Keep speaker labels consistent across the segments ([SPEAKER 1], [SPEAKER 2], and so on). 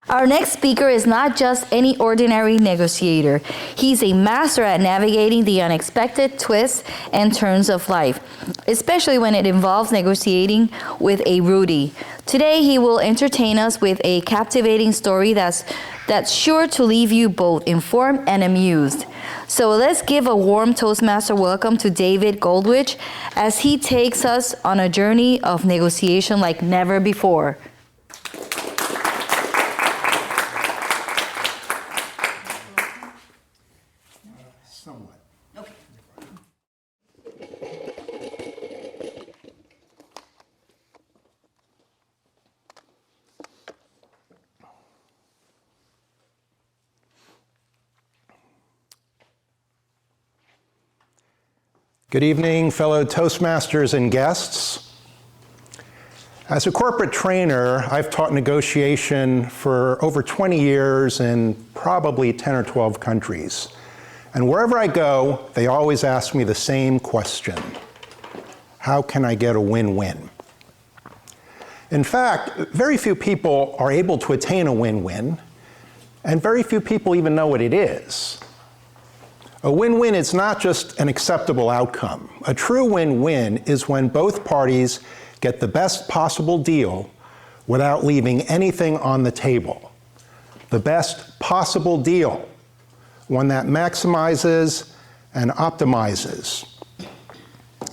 [SPEAKER 1] Our next speaker is not just any ordinary negotiator. He's a master at navigating the unexpected twists and turns of life, especially when it involves negotiating with a Roadie. Today, he will entertain us with a captivating story that's sure to leave you both informed and amused. So let's give a warm Toastmaster welcome to David Goldwich as he takes us on a journey of negotiation like never before.
[SPEAKER 2] Somewhat.
[SPEAKER 1] Okay.
[SPEAKER 2] Good evening, fellow Toastmasters and guests. As a corporate trainer, I've taught negotiation for over 20 years in probably 10 or 12 countries. And wherever I go, they always ask me the same question: how can I get a win-win? In fact, very few people are able to attain a win-win, and very few people even know what it is. A win-win is not just an acceptable outcome. A true win-win is when both parties get the best possible deal without leaving anything on the table. The best possible deal, one that maximizes and optimizes.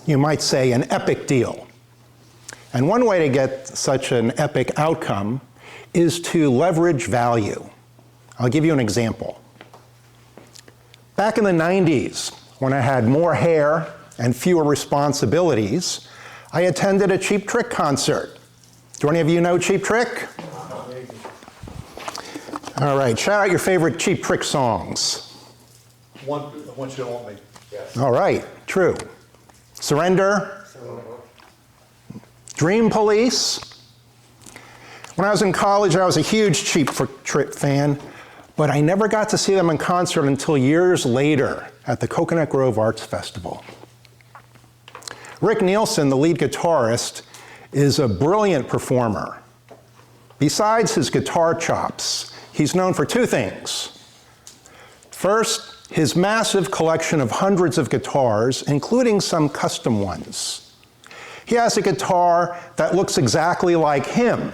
[SPEAKER 2] You might say an epic deal. And one way to get such an epic outcome is to leverage value. I'll give you an example. Back in the 90s, when I had more hair and fewer responsibilities, I attended a Cheap Trick concert. Do any of you know Cheap Trick? All right, shout out your favorite Cheap Trick songs.
[SPEAKER 3] One you don't want me. Yes.
[SPEAKER 2] All right, true. Surrender. Dream Police. When I was in college, I was a huge Cheap Trick fan, but I never got to see them in concert until years later at the Coconut Grove Arts Festival. Rick Nielsen, the lead guitarist, is a brilliant performer. Besides his guitar chops, he's known for two things. First, his massive collection of hundreds of guitars, including some custom ones. He has a guitar that looks exactly like him.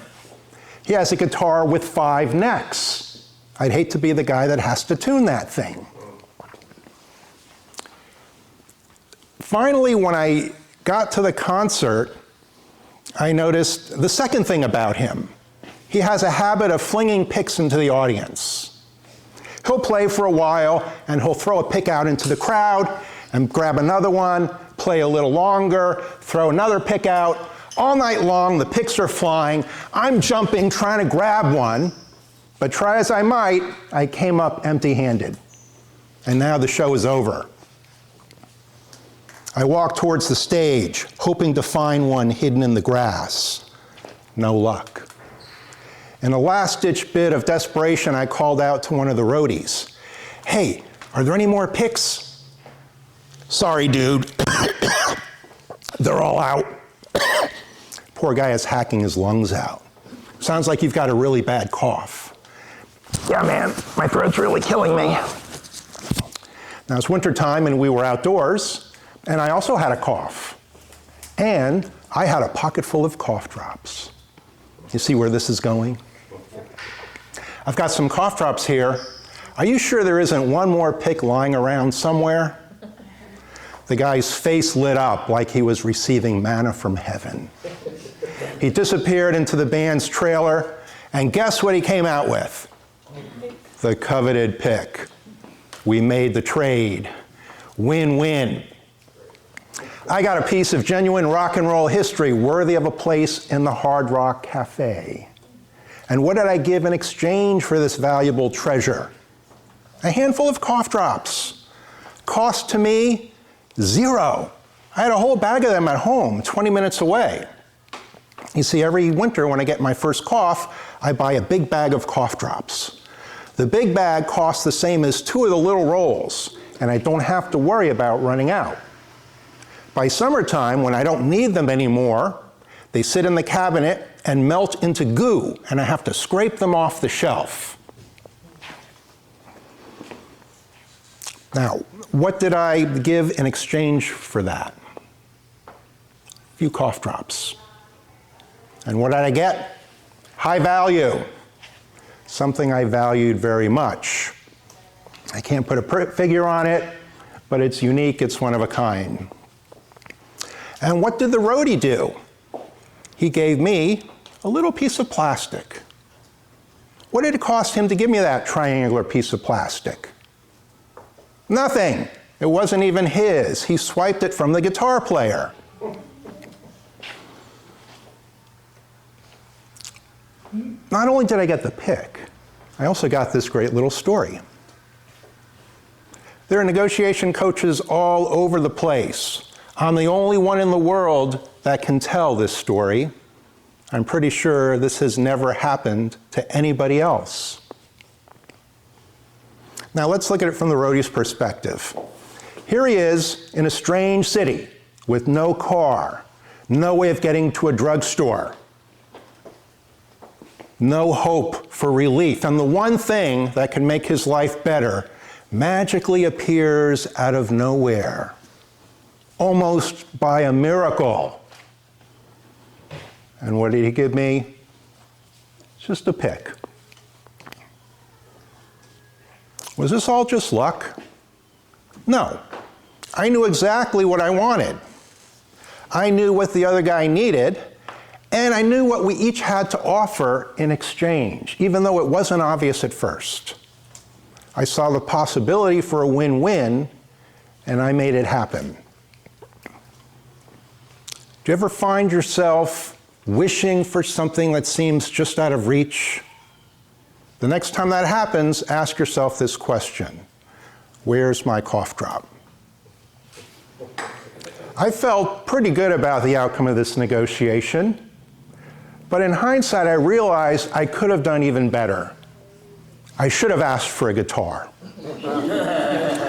[SPEAKER 2] He has a guitar with 5 necks. I'd hate to be the guy that has to tune that thing. Finally, when I got to the concert, I noticed the second thing about him. He has a habit of flinging picks into the audience. He'll play for a while, and he'll throw a pick out into the crowd, and grab another one, play a little longer, throw another pick out. All night long, the picks are flying. I'm jumping, trying to grab one, but try as I might, I came up empty-handed. And now the show is over. I walked towards the stage, hoping to find one hidden in the grass. No luck. In a last-ditch bit of desperation, I called out to one of the roadies. Hey, are there any more picks? Sorry, dude. They're all out. Poor guy is hacking his lungs out. Sounds like you've got a really bad cough. Yeah, man, my throat's really killing me. Now, it's wintertime and we were outdoors, and I also had a cough. And I had a pocket full of cough drops. You see where this is going? I've got some cough drops here. Are you sure there isn't one more pick lying around somewhere? The guy's face lit up like he was receiving manna from heaven. He disappeared into the band's trailer, and guess what he came out with? The coveted pick. We made the trade. Win-win. I got a piece of genuine rock and roll history worthy of a place in the Hard Rock Cafe. And what did I give in exchange for this valuable treasure? A handful of cough drops. Cost to me, $0. I had a whole bag of them at home, 20 minutes away. You see, every winter when I get my first cough, I buy a big bag of cough drops. The big bag costs the same as 2 of the little rolls, and I don't have to worry about running out. By summertime, when I don't need them anymore, they sit in the cabinet and melt into goo, and I have to scrape them off the shelf. Now, what did I give in exchange for that? A few cough drops. And what did I get? High value. Something I valued very much. I can't put a figure on it, but it's unique, it's one of a kind. And what did the roadie do? He gave me a little piece of plastic. What did it cost him to give me that triangular piece of plastic? Nothing. It wasn't even his. He swiped it from the guitar player. Not only did I get the pick, I also got this great little story. There are negotiation coaches all over the place. I'm the only one in the world that can tell this story. I'm pretty sure this has never happened to anybody else. Now let's look at it from the roadie's perspective. Here he is in a strange city with no car, no way of getting to a drugstore, no hope for relief, and the one thing that can make his life better magically appears out of nowhere, almost by a miracle. And what did he give me? Just a pick. Was this all just luck? No. I knew exactly what I wanted. I knew what the other guy needed, and I knew what we each had to offer in exchange, even though it wasn't obvious at first. I saw the possibility for a win-win, and I made it happen. Do you ever find yourself wishing for something that seems just out of reach? The next time that happens, ask yourself this question: where's my cough drop? I felt pretty good about the outcome of this negotiation, but in hindsight, I realized I could have done even better. I should have asked for a guitar.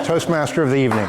[SPEAKER 2] Toastmaster of the evening.